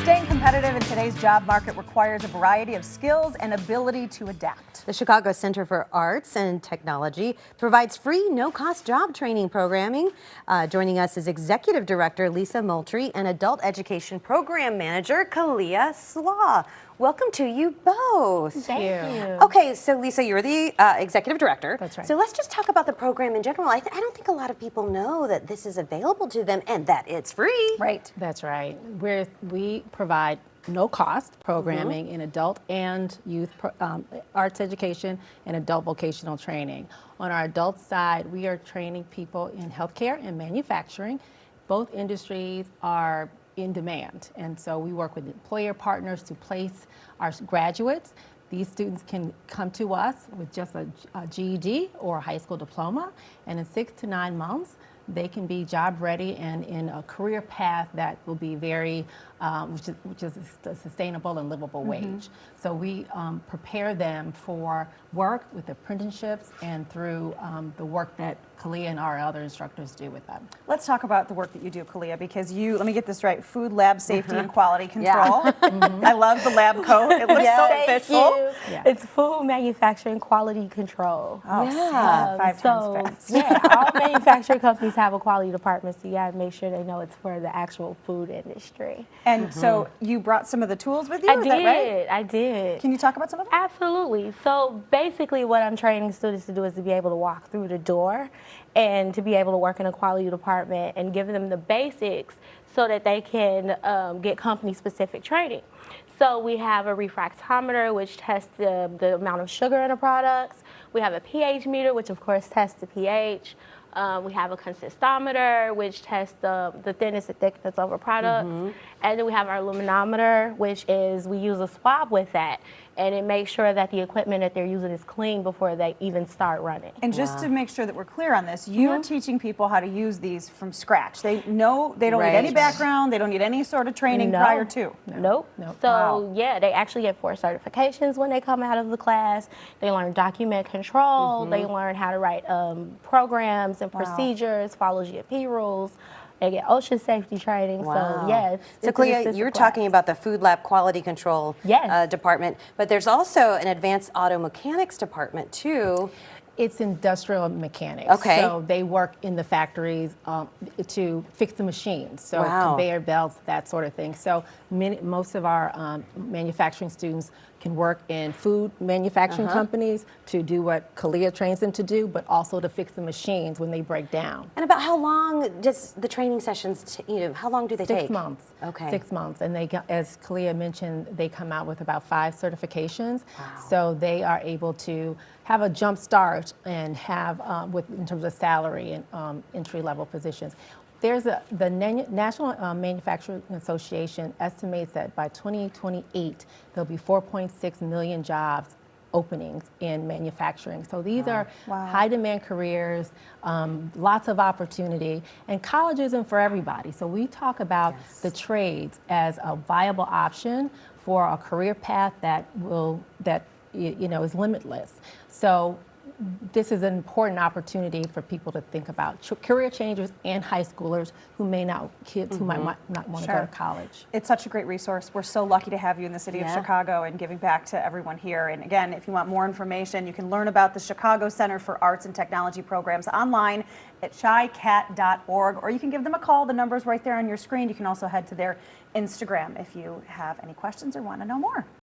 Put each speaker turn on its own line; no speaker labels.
Staying competitive in today's job market requires a variety of skills and ability to adapt.
The Chicago Center for Arts and Technology provides free, no-cost job training programming. Joining us is Executive Director Lisa Moultrie and Adult Education Program Manager Kalia Slaw. Welcome to you both.
Thank you.
Okay, so Lisa, you're the Executive Director.
That's right.
So let's just talk about the program in general. I don't think a lot of people know that this is available to them and that it's free.
Right.
That's right. We provide no-cost programming in adult and youth arts education and adult vocational training. On our adult side, we are training people in healthcare and manufacturing. Both industries are in demand, and so we work with employer partners to place our graduates. These students can come to us with just a GED or a high school diploma, and in 6 to 9 months, they can be job ready and in a career path that will be very, which is a sustainable and livable wage. So we prepare them for work with apprenticeships and through the work that Kalia and our other instructors do with them.
Let's talk about the work that you do, Kalia, because let me get this right, food, lab safety, and quality control. I love the lab coat. It looks so official.
Yeah. It's food manufacturing quality control.
Oh,
Yeah.
five times fast.
Yeah, all manufacturing companies have a quality department, so you gotta make sure they know it's for the actual food industry.
And so you brought some of the tools with you, is that right?
I did.
Can you talk about some of them?
Absolutely. So basically what I'm training students to do is to be able to walk through the door and to be able to work in a quality department and give them the basics so that they can get company-specific training. So we have a refractometer, which tests the amount of sugar in the products. We have a pH meter, which of course tests the pH. We have a consistometer, which tests the thickness and thickness of a product. And then we have our luminometer, which is, we use a swab with that. And it makes sure that the equipment that they're using is clean before they even start running.
And just to make sure that we're clear on this, you're teaching people how to use these from scratch. They don't need any background, they don't need any sort of training prior to.
Nope. So yeah, they actually get 4 certifications when they come out of the class. They learn document control, they learn how to write programs and procedures, follow GMP rules. They get OSHA safety training. So yeah.
So Kalia, you were talking about the food lab quality control department, but there's also an advanced auto mechanics department too.
It's industrial mechanics.
Okay.
So they work in the factories to fix the machines. So conveyor belts, that sort of thing. So most of our manufacturing students can work in food manufacturing companies to do what Kalia trains them to do, but also to fix the machines when they break down.
And about how long does the training sessions, how long do they take?
6 months.
Okay.
6 months. And they, as Kalia mentioned, they come out with about 5 certifications. So they are able to have a jump start and have, in terms of salary and entry-level positions. The National Manufacturing Association estimates that by 2028, there'll be 4.6 million jobs openings in manufacturing. So these are high demand careers, lots of opportunity, and college isn't for everybody. So we talk about the trades as a viable option for a career path that is limitless. So this is an important opportunity for people to think about career changers and high schoolers who may not, kids who might not want to go to college.
It's such a great resource. We're so lucky to have you in the city of Chicago and giving back to everyone here. And again, if you want more information, you can learn about the Chicago Center for Arts and Technology programs online at chicat.org, or you can give them a call. The number's right there on your screen. You can also head to their Instagram if you have any questions or want to know more.